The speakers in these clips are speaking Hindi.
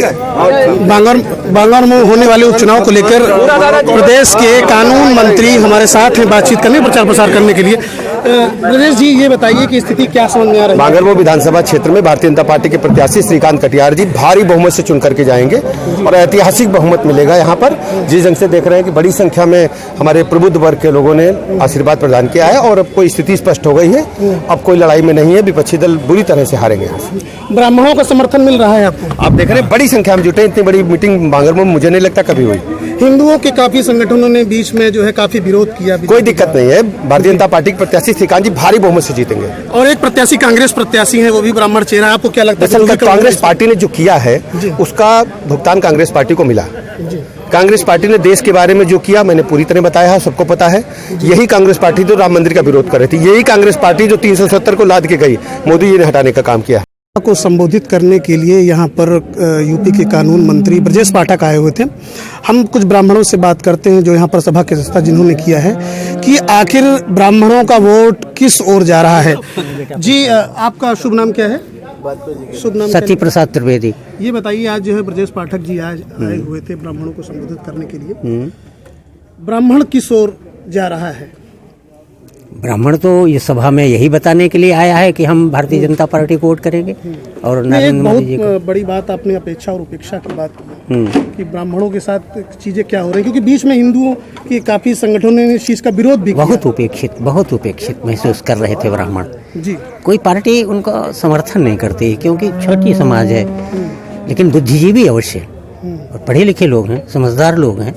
बांगर में होने वाले उपचुनाव को लेकर प्रदेश के कानून मंत्री हमारे साथ हैं बातचीत करने, प्रचार प्रसार करने के लिए। ब्रजेश जी, ये बताइए कि स्थिति क्या समझ में आ रही है? बांगरमऊ विधानसभा क्षेत्र में भारतीय जनता पार्टी के प्रत्याशी श्रीकांत कटियार जी भारी बहुमत से चुन करके जाएंगे और ऐतिहासिक बहुमत मिलेगा यहाँ पर। जिस ढंग से देख रहे हैं कि बड़ी संख्या में हमारे प्रबुद्ध वर्ग के लोगों ने आशीर्वाद प्रदान किया है और अब कोई स्थिति स्पष्ट हो गई है। अब कोई लड़ाई में नहीं है, विपक्षी दल बुरी तरह से हारेंगे। ब्राह्मणों का समर्थन मिल रहा है आपको? आप देख रहे हैं बड़ी संख्या में जुटे। इतनी बड़ी मीटिंग बांगरमऊ में मुझे नहीं लगता कभी हुई। हिंदुओं के काफी संगठनों ने बीच में जो है काफी विरोध किया। कोई दिक्कत नहीं है, भारतीय जनता पार्टी के प्रत्याशी श्रीकांत जी भारी बहुमत से जीतेंगे। और एक प्रत्याशी कांग्रेस प्रत्याशी है, वो भी ब्राह्मण चेहरा, आपको क्या लगता है? कांग्रेस पार्टी ने जो किया है उसका भुगतान कांग्रेस पार्टी को मिला। कांग्रेस पार्टी ने देश के बारे में जो किया मैंने पूरी तरह बताया है, सबको पता है। यही कांग्रेस पार्टी तो राम मंदिर का विरोध कर रही थी, यही कांग्रेस पार्टी जो 370 को लाद के गई, मोदी जी ने हटाने का काम किया। को संबोधित करने के लिए यहाँ पर यूपी के कानून मंत्री ब्रजेश पाठक आए हुए थे। हम कुछ ब्राह्मणों से बात करते हैं जो यहाँ पर सभा की अध्यक्षता जिन्होंने किया है कि आखिर ब्राह्मणों का वोट किस ओर जा रहा है। जी, आपका शुभ नाम क्या है? शुभ नाम सती प्रसाद त्रिवेदी। ये बताइए, आज जो है ब्रजेश पाठक जी आज आए हुए थे ब्राह्मणों को संबोधित करने के लिए। ब्राह्मण किस ओर जा रहा है? ब्राह्मण तो इस सभा में यही बताने के लिए आया है कि हम भारतीय जनता पार्टी को वोट करेंगे। और नरेंद्र मोदी जी बहुत बड़ी बात आपने अपेक्षा और उपेक्षा की बात की कि ब्राह्मणों के साथ चीजें क्या हो रही है, क्योंकि बीच में हिंदुओं के काफी संगठनों ने इस चीज का विरोध भी किया। बहुत उपेक्षित महसूस कर रहे थे ब्राह्मण जी। कोई पार्टी उनका समर्थन नहीं करती क्योंकि छोटी समाज है, लेकिन बुद्धिजीवी अवश्य और पढ़े लिखे लोग हैं, समझदार लोग हैं,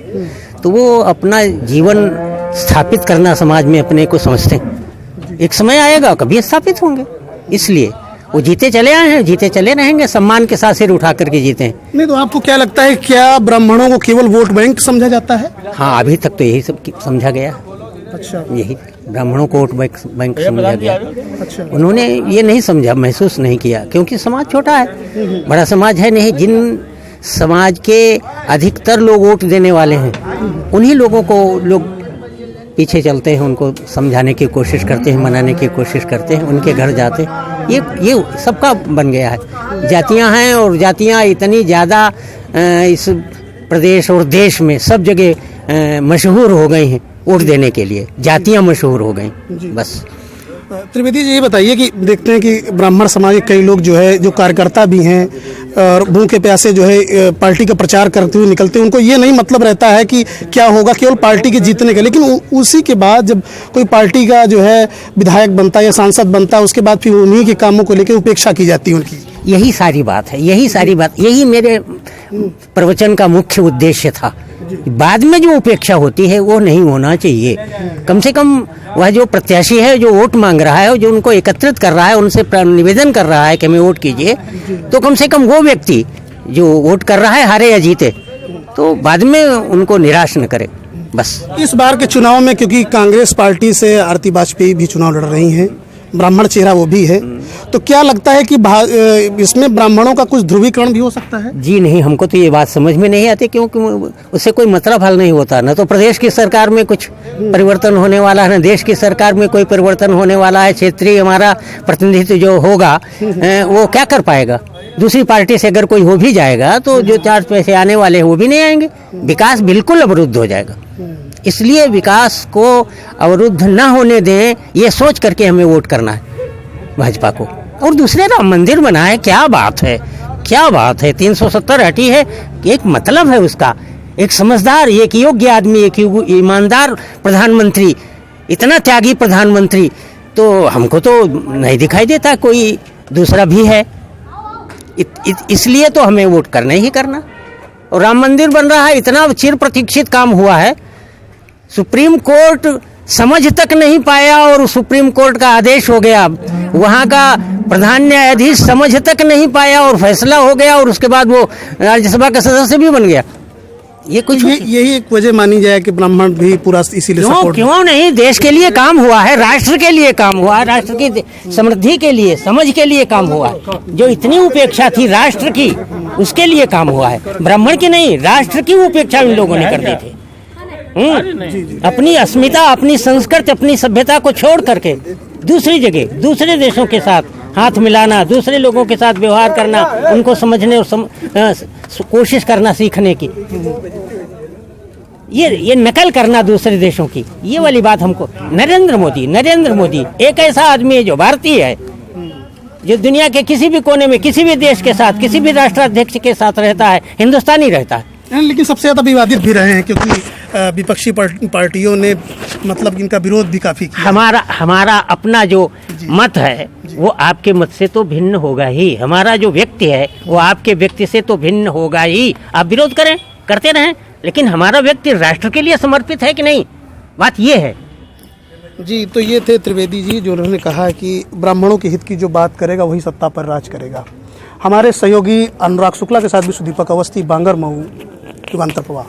तो वो अपना जीवन स्थापित करना समाज में अपने को समझते हैं। एक समय आएगा कभी स्थापित होंगे, इसलिए वो जीते चले आए हैं, जीते चले रहेंगे, सम्मान के साथ सिर उठा करके जीते हैं। नहीं तो आपको क्या लगता है, क्या ब्राह्मणों को केवल वोट बैंक समझा जाता है? हाँ, अभी तक तो यही सब समझा गया। अच्छा, यही ब्राह्मणों को वोट बैंक समझा गया। अच्छा, उन्होंने ये नहीं समझा, महसूस नहीं किया, क्योंकि समाज छोटा है, बड़ा समाज है नहीं। जिन समाज के अधिकतर लोग वोट देने वाले हैं उन्हीं लोगों को लोग पीछे चलते हैं, उनको समझाने की कोशिश करते हैं, मनाने की कोशिश करते हैं, उनके घर जाते हैं। ये सबका बन गया है। जातियां हैं और जातियां इतनी ज़्यादा इस प्रदेश और देश में सब जगह मशहूर हो गई हैं वोट देने के लिए, जातियां मशहूर हो गई बस। त्रिवेदी जी, ये बताइए कि देखते हैं कि ब्राह्मण समाज के कई लोग जो है, जो कार्यकर्ता भी हैं और भूखे प्यासे जो है पार्टी का प्रचार करते हुए निकलते हैं, उनको ये नहीं मतलब रहता है कि क्या होगा, केवल पार्टी के जीतने का। लेकिन उसी के बाद जब कोई पार्टी का जो है विधायक बनता है या सांसद बनता है, उसके बाद फिर उन्हीं के कामों को लेकर उपेक्षा की जाती है उनकी। यही सारी बात है, यही मेरे प्रवचन का मुख्य उद्देश्य था। बाद में जो उपेक्षा होती है वो नहीं होना चाहिए। कम से कम वह जो प्रत्याशी है, जो वोट मांग रहा है, जो उनको एकत्रित कर रहा है, उनसे निवेदन कर रहा है कि हमें वोट कीजिए, तो कम से कम वो व्यक्ति जो वोट कर रहा है, हारे या जीते, तो बाद में उनको निराश न करे बस। इस बार के चुनाव में क्योंकि कांग्रेस पार्टी से आरती वाजपेयी भी चुनाव लड़ रही हैं, ब्राह्मण चेहरा वो भी है, तो क्या लगता है कि इसमें ब्राह्मणों का कुछ ध्रुवीकरण भी हो सकता है? जी नहीं, हमको तो ये बात समझ में नहीं आती, क्योंकि उससे कोई मतलब हल नहीं होता। न तो प्रदेश की सरकार में कुछ परिवर्तन होने वाला है, न देश की सरकार में कोई परिवर्तन होने वाला है। क्षेत्रीय हमारा प्रतिनिधित्व जो होगा वो क्या कर पाएगा? दूसरी पार्टी से अगर कोई हो भी जाएगा तो जो 4 पैसे आने वाले हैं वो भी नहीं आएंगे, विकास बिल्कुल अवरुद्ध हो जाएगा। इसलिए विकास को अवरुद्ध न होने दें, ये सोच करके हमें वोट करना है भाजपा को। और दूसरे राम मंदिर बना है, क्या बात है, क्या बात है। 370 हटी है, एक मतलब है उसका। एक समझदार, एक योग्य आदमी, एक ईमानदार प्रधानमंत्री, इतना त्यागी प्रधानमंत्री, तो हमको तो नहीं दिखाई देता कोई दूसरा भी है। इसलिए तो हमें वोट करना ही करना। और राम मंदिर बन रहा है, इतना चिर प्रतीक्षित काम हुआ है, सुप्रीम कोर्ट समझ तक नहीं पाया और सुप्रीम कोर्ट का आदेश हो गया, वहाँ का प्रधान न्यायाधीश समझ तक नहीं पाया और फैसला हो गया, और उसके बाद वो राज्यसभा का सदस्य भी बन गया। ये कुछ यही एक वजह मानी जाए कि ब्राह्मण भी पूरा इसीलिए सपोर्ट। क्यों नहीं, देश के लिए काम हुआ है, राष्ट्र के लिए काम हुआ है, राष्ट्र की समृद्धि के लिए, समझ के लिए काम हुआ है। जो इतनी उपेक्षा थी राष्ट्र की, उसके लिए काम हुआ है, ब्राह्मण की नहीं, राष्ट्र की उपेक्षा इन लोगों ने कर दी थी। अपनी अस्मिता, अपनी संस्कृति, अपनी सभ्यता को छोड़ करके दूसरी जगह, दूसरे देशों के साथ हाथ मिलाना, दूसरे लोगों के साथ व्यवहार करना, उनको समझने और कोशिश करना सीखने की, ये नकल करना दूसरे देशों की, ये वाली बात हमको। नरेंद्र मोदी एक ऐसा आदमी है जो भारतीय है, जो दुनिया के किसी भी कोने में किसी भी देश के साथ, किसी भी राष्ट्राध्यक्ष के साथ रहता है, हिंदुस्तानी रहता है। लेकिन सबसे ज़्यादा विवादित भी रहे हैं, क्योंकि विपक्षी पार्टियों ने मतलब इनका विरोध भी काफ़ी किया। हमारा अपना जो मत है वो आपके मत से तो भिन्न होगा ही, हमारा जो व्यक्ति है वो आपके व्यक्ति से तो भिन्न होगा ही। आप विरोध करें, करते रहें, लेकिन हमारा व्यक्ति राष्ट्र के लिए समर्पित है कि नहीं, बात ये है। जी, तो ये थे त्रिवेदी जी, जो उन्होंने कहा कि ब्राह्मणों के हित की जो बात करेगा वही सत्ता पर राज करेगा। हमारे सहयोगी अनुराग शुक्ला के साथ भी सुदीपक अवस्थी, बांगर मऊ, युगांतर प्रवाह।